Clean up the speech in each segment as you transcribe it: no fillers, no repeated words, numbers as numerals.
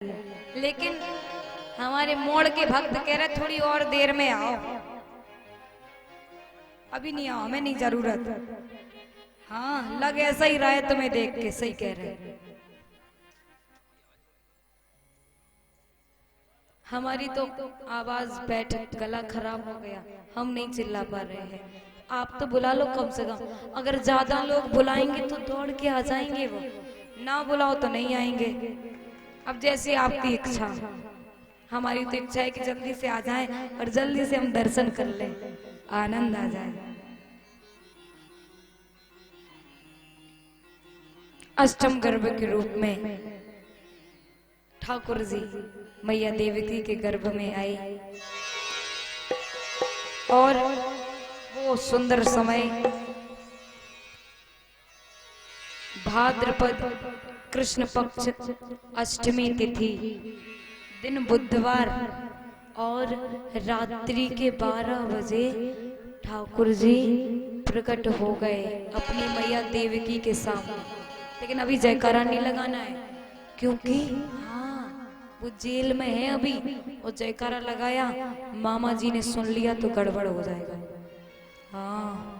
लेकिन हमारे मोड़ के भक्त कह रहे थोड़ी और देर में आओ, अभी नहीं आओ, हमें नहीं जरूरत। हाँ, लग ऐसा ही रहा है तुम्हें देख के, सही कह रहे हैं। हमारी तो आवाज बैठ गला खराब हो गया, हम नहीं चिल्ला पा रहे हैं। आप तो बुला लो कम से कम, अगर ज्यादा लोग बुलाएंगे तो दौड़ के आ जाएंगे, वो ना बुलाओ तो नहीं आएंगे। अब जैसी आपकी इच्छा, हमारी तो इच्छा है कि जल्दी से आ जाएं और जल्दी से हम दर्शन कर लें, आनंद आ जाए। अष्टम गर्भ के रूप में ठाकुर जी मैया देवकी के गर्भ में आए और वो सुंदर समय भाद्रपद कृष्ण पक्ष अष्टमी तिथि, दिन बुधवार और रात्रि के 12 बजे ठाकुर जी प्रकट हो गए अपनी मैया देवकी के सामने। लेकिन अभी जयकारा नहीं लगाना है, क्योंकि वो जेल में है अभी, और जयकारा लगाया मामा जी ने सुन लिया तो गड़बड़ हो जाएगा। हाँ,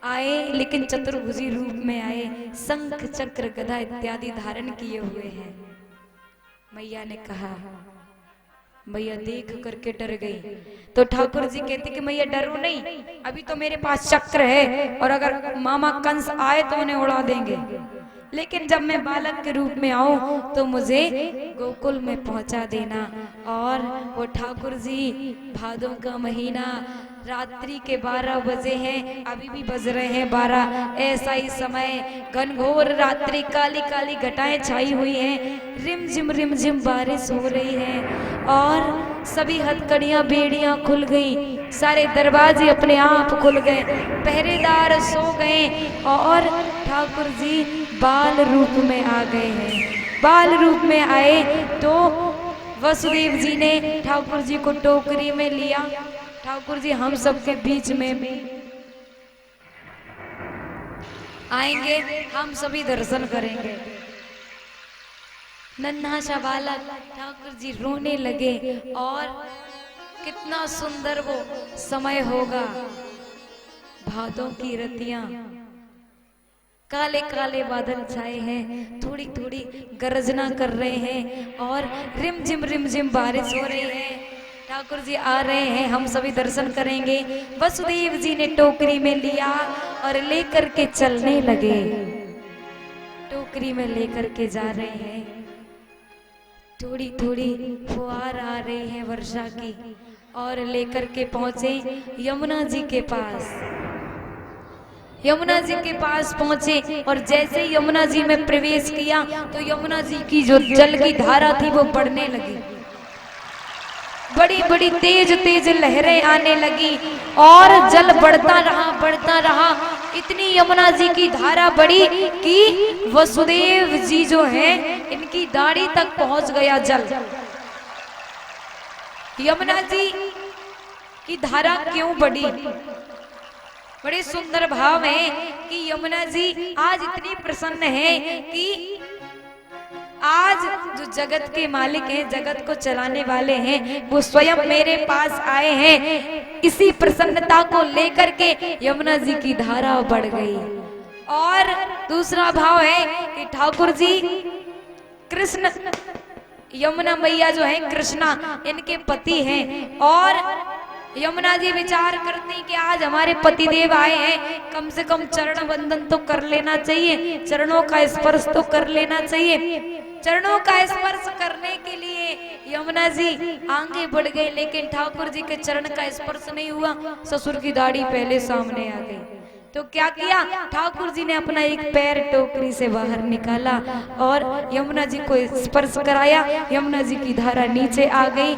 आए लेकिन चतुर्भुजी रूप में आए, शंख चक्र गदा इत्यादि धारण किए हुए हैं। मैया ने कहा, मैया देख करके डर गई। तो ठाकुर जी कहते कि मैया डरो नहीं, अभी तो मेरे पास चक्र है और अगर मामा कंस आए तो उन्हें उड़ा देंगे, लेकिन जब मैं बालक के रूप में आऊं तो मुझे गोकुल में पहुंचा देना। और वो ठाकुर जी, भादों का महीना, रात्रि के 12 बजे हैं, अभी भी बज रहे हैं 12। ऐसा ही समय घनघोर रात्रि, काली काली घटाएं छाई हुई हैं, रिम झिम बारिश हो रही है और सभी हथकड़ियां बेड़ियां खुल गई, सारे दरवाजे अपने आप खुल गए, पहरेदार सो गए और ठाकुर जी बाल रूप में आ गए हैं। बाल रूप में आए तो वसुदेव जी ने ठाकुर जी को टोकरी में लिया। ठाकुर जी हम सबके बीच में भी आएंगे, हम सभी दर्शन करेंगे। नन्हा सा बालक ठाकुर जी रोने लगे और कितना सुंदर वो समय होगा। भादों की रतियां, काले काले बादल छाए हैं, थोड़ी थोड़ी गर्जना कर रहे हैं और रिम झिम बारिश हो रही है। ठाकुर जी आ रहे हैं, हम सभी दर्शन करेंगे। वसुदेव जी ने टोकरी में लिया और लेकर के चलने लगे। टोकरी में लेकर के जा रहे हैं, थोड़ी थोड़ी फुहार आ रही है वर्षा की, और लेकर के पहुंचे यमुना जी के पास। यमुना जी के पास पहुंचे और जैसे यमुना जी में प्रवेश किया तो यमुना जी की जो जल की धारा थी वो बढ़ने लगी, बड़ी बड़ी तेज तेज लहरें आने लगी और जल बढ़ता रहा। इतनी यमुना जी की धारा बढ़ी कि वसुदेव जी जो हैं इनकी दाढ़ी तक पहुंच गया जल। यमुना जी की धारा क्यों बढ़ी? बड़े सुंदर भाव है कि यमुना जी आज इतनी प्रसन्न है कि आज जो जगत के मालिक हैं, जगत को चलाने वाले हैं, वो स्वयं मेरे पास आए हैं। इसी प्रसन्नता को लेकर के यमुना जी की धारा बढ़ गई। और दूसरा भाव है कि ठाकुर जी कृष्ण, यमुना मैया जो है कृष्णा इनके पति हैं, और यमुना जी विचार करती कि आज हमारे पतिदेव आए हैं, कम से कम चरण बंदन तो कर लेना चाहिए, चरणों का स्पर्श तो कर लेना चाहिए। चरणों का स्पर्श करने के लिए यमुना जी आगे बढ़ गए, लेकिन ठाकुर जी के चरण का स्पर्श नहीं हुआ, ससुर की दाढ़ी पहले सामने आ गई। तो क्या किया, ठाकुर जी ने अपना एक पैर टोकरी से बाहर निकाला और यमुना जी को स्पर्श कराया। यमुना जी की धारा नीचे आ गई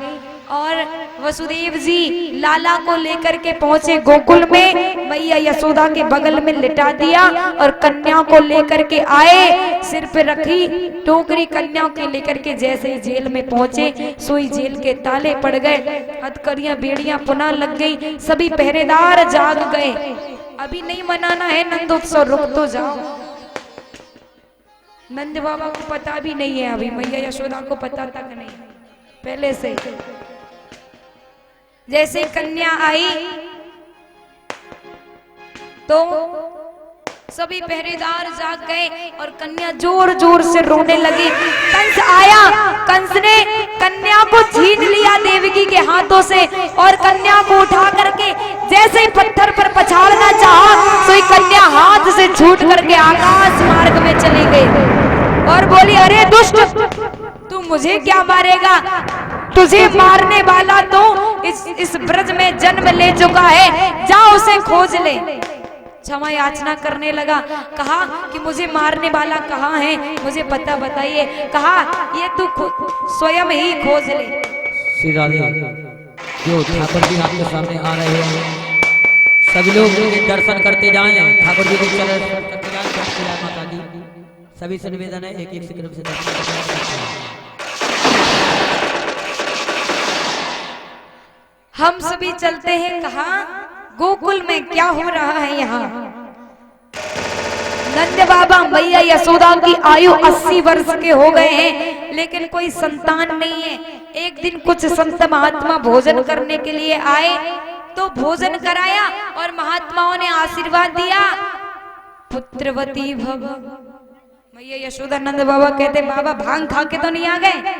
और वसुदेव जी लाला को लेकर के पहुंचे गोकुल में। मैया यशोदा के बगल में लिटा दिया और कन्या को लेकर के आए, सिर पे रखी टोकरी कन्या के लेकर के जैसे ही जेल में पहुंचे, सोई जेल के ताले पड़ गए, हथकड़ियां बेड़ियां पुनः लग गई, सभी पहरेदार जाग गए। अभी नहीं मनाना है नंदोत्सव, रुक तो जाओ। नंद बाबा को पता भी नहीं है, अभी मैया यशोदा को पता तक नहीं पहले से। जैसे कन्या आई तो सभी पहरेदार जाग गए और कन्या जोर जोर से रोने लगी। कंस आया, कंस ने कन्या को छीन लिया देवकी के हाथों से और कन्या को उठा करके जैसे ही पत्थर पर पछाड़ना चाहा तो ही कन्या हाथ से छूट करके आकाश मार्ग में चली गई और बोली, अरे दुष्ट, तू मुझे क्या मारेगा? तुझे मारने वाला तो इस ब्रज में जन्म ले चुका है, जाओ उसे खोज ले। क्षमा याचना करने लगा, कहा कि मुझे मारने वाला कहाँ है, मुझे पता बताइए। कहा, ये तू स्वयं ही खोज ले। श्री राधे, जो ठाकुर जी आपके सामने आ रहे हैं, सभी लोग दर्शन करते जाएं, ठाकुर जी के चरण करते जाएं। माता जी सभी से निवेदन है, एक एक सिक्र से दर्शन। हम सभी चलते हैं कहाँ? गोकुल में क्या हो रहा है यहाँ? नंद बाबा मैया यशोदा की आयु 80 वर्ष के हो गए हैं, लेकिन कोई संतान नहीं है। एक दिन कुछ संत महात्मा भोजन करने के लिए आए तो भोजन कराया और महात्माओं ने आशीर्वाद दिया, पुत्रवती भव। मैया यशोदा नंद बाबा कहते, बाबा भांग खा के तो नहीं आ गए?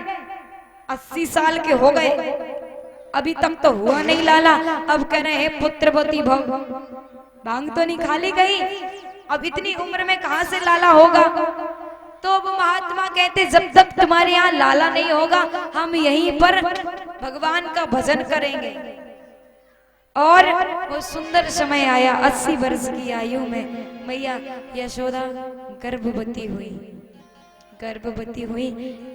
80 साल के हो गए, अभी तक तो हुआ नहीं लाला, अब कह रहे हैं पुत्रवती भव। भांग तो नहीं खाली गई, अब इतनी उम्र में कहां से लाला होगा? तो वो महात्मा कहते, जब तक तुम्हारे यहाँ लाला नहीं होगा हम यहीं पर भगवान का भजन करेंगे। और वो सुंदर समय आया, 80 वर्ष की आयु में मैया यशोदा गर्भवती हुई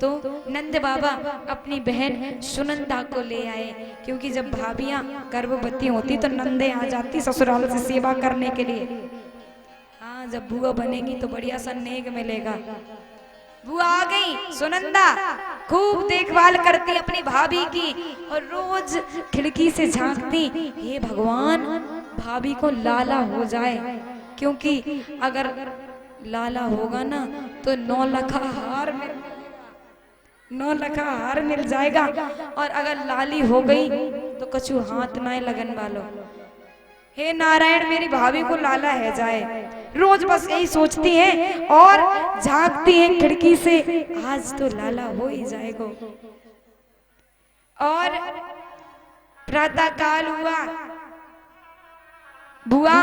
तो नंद बाबा अपनी बहन सुनंदा को ले आए, क्योंकि जब भाभियां गर्भवती होती तो नंदे आ जाती ससुराल से सेवा करने के लिए। हाँ, जब बुआ बनेगी तो बढ़िया सा नेक मिलेगा। बुआ आ गई सुनंदा, खूब देखभाल करती अपनी भाभी की और रोज खिड़की से झांकती, हे भगवान भाभी को लाला हो जाए, क्योंकि अगर लाला होगा ना तो 9 लखा हार मिल जाएगा, और अगर लाली हो गई तो कछु हाथ ना लगन वालो। हे नारायण, मेरी भाभी को लाला है जाए। रोज बस यही सोचती हैं और झांकती हैं खिड़की से, आज तो लाला हो ही जाएगा। और प्रातः काल हुआ, बुआ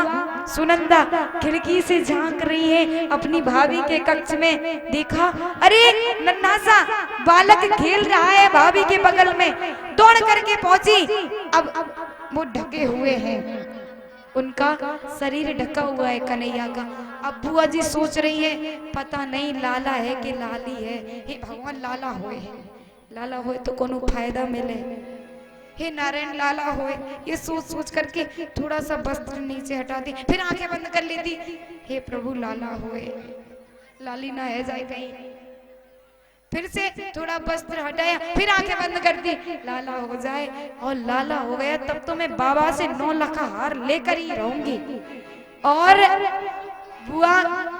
सुनंदा खिड़की से झांक रही है अपनी भाभी के कक्ष में। देखा, अरे नन्हा सा बालक खेल रहा है भाभी के बगल में, दौड़ करके पहुंची। अब वो ढके हुए हैं, उनका शरीर ढका हुआ है कन्हैया का। अब बुआ जी सोच रही है, पता नहीं लाला है कि लाली है। हे भगवान, लाला होए तो कोनो फायदा मिले। हे नारायण, लाला होए, ये सोच सोच करके थोड़ा सा वस्त्र नीचे हटा दी, फिर आंखें बंद कर लेती। हे प्रभु, लाला होए, लाली ना है जाए कहीं। फिर से थोड़ा वस्त्र हटाया, फिर आंखें बंद कर दी, लाला हो जाए। और लाला हो गया तब तो मैं बाबा से 9 लखा हार लेकर ही रहूंगी। और बुआ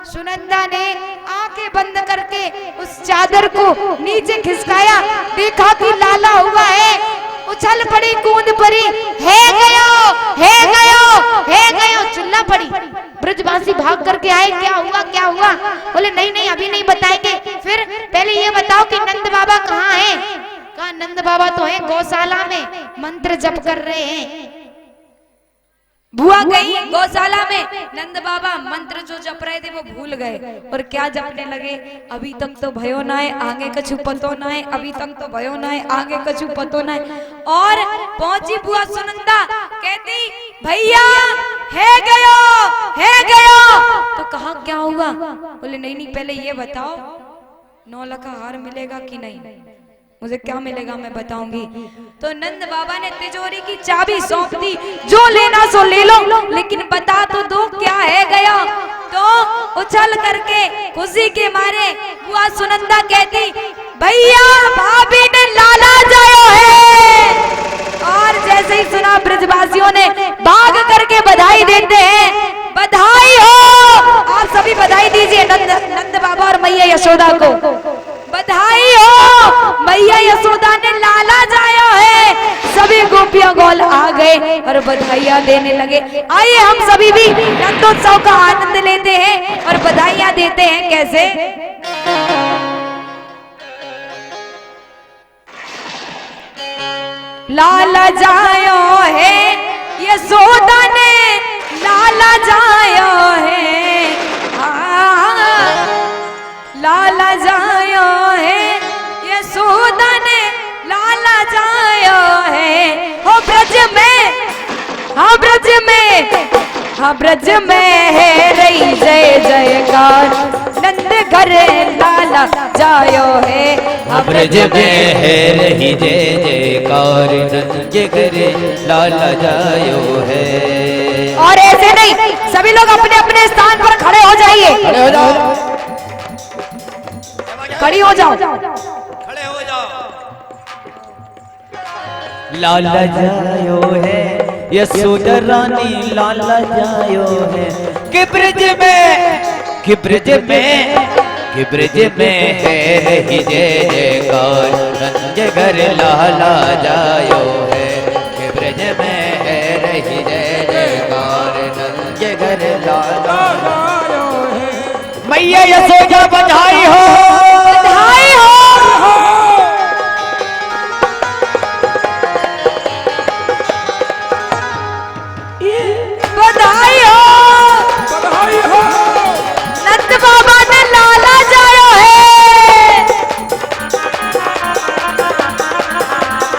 सुनंदा ने आंखें बंद करके उस चादर को नीचे खिसकाया, देखा कि लाला हुआ है। उछल पड़ी, कूद पड़ी, है गयो, चिल्ला पड़ी। ब्रजवासी भाग करके आए, क्या हुआ? बोले नहीं अभी नहीं बताएंगे, फिर पहले ये बताओ कि नंद बाबा कहाँ हैं? कहा, नंद बाबा तो हैं गौशाला में, मंत्र जप कर रहे हैं। बुआ गई गौशाला में, नंद बाबा मंत्र जो जप रहे थे वो भूल गए और क्या जपने लगे, अभी तक तो भयो ना है, आगे कछु पतो ना है, अभी तक तो भयो ना है, आगे कछु पतो ना है। और पहुंची बुआ सुनंदा, कहती, भैया है गयो। तो कहा, क्या हुआ? बोले नहीं पहले ये बताओ 9 लाख हार मिलेगा कि नहीं? मुझे क्या मिलेगा मैं बताऊंगी। तो नंद बाबा ने तिजोरी की चाबी सौंप दी, जो लेना सो ले लो, लेकिन बता तो दो क्या है गया। तो उछल करके खुशी के मारे बुआ सुनंदा कहती, भैया भाभी ने लाला जायो है। और जैसे ही सुना ब्रजवासियों ने भाग करके बधाई देते हैं, बधाई हो। आप सभी बधाई दीजिए नंद बाबा और मैया यशोदा को। बधाई हो, मैया यशोदा ने लाला जाया है। सभी गोपियां गोल आ गए और बधाइयां देने लगे। आइए हम सभी भी नंदोत्सव का आनंद लेते हैं और बधाइयां देते हैं। कैसे? लाला जायो है यशोदा ने, लाला जायो है, लाला जायो है यशोदा ने, लाला जायो है। हो ब्रज में, हाँ ब्रज में, हाँ ब्रज में है रही जय जयकार, नंद घर लाला जायो है। हाँ ब्रज में है रही जय जयकार, नंद घर लाला जायो है। और ऐसे नहीं, सभी लोग अपने अपने स्थान पर खड़े हो जाइए। खड़े हो जाओ, खड़ी हो जाओ, खड़े हो जाओ। लाला जायो है यशोदा रानी, लाला जायो है कि ब्रज में, कि ब्रज में, कि ब्रज में है रही जय जयकार, नंद घर लाला जायो है। कि ब्रज में है रही जय जयकार, नंद घर लाला जायो है। मैया यशोदा बधाई हो।